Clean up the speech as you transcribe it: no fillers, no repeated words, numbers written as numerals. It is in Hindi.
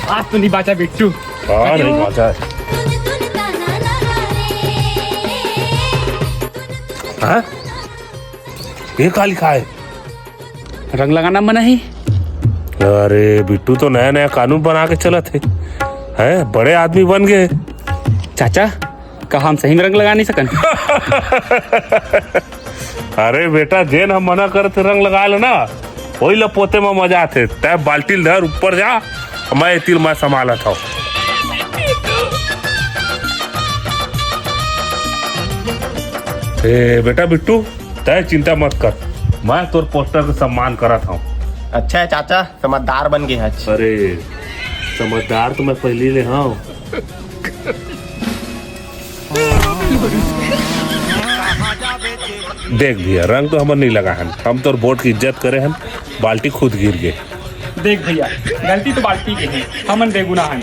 आज तो नहीं बाचा बिट्टू। हाँ नहीं बाचा। हाँ ये का लिखा है? रंग लगाना मना है। अरे बिट्टू तो नया नया कानून बना के चला थे, हैं बड़े आदमी बन गए। चाचा का हम सही में रंग लगा नहीं सकन? अरे बेटा जेन हम मना करते रंग लगा लो ना, वही लपोते में मजा आते। तय बाल्टी धर ऊपर जा, मैं तिल मैं संभाला था। ए बेटा बिट्टू तय चिंता मत कर, मैं तोर पोस्टर का सम्मान करा था। अच्छा है चाचा, समझदार बन गए आज। अरे समझदार तो मैं पहले ले। हाँ देख भैया रंग तो हम नहीं लगा हन, हम तो वोट की इज्जत करे हन। बाल्टी खुद गिर गए। देख भैया गलती तो बाल्टी की है, हमन बेगुनाह हैं।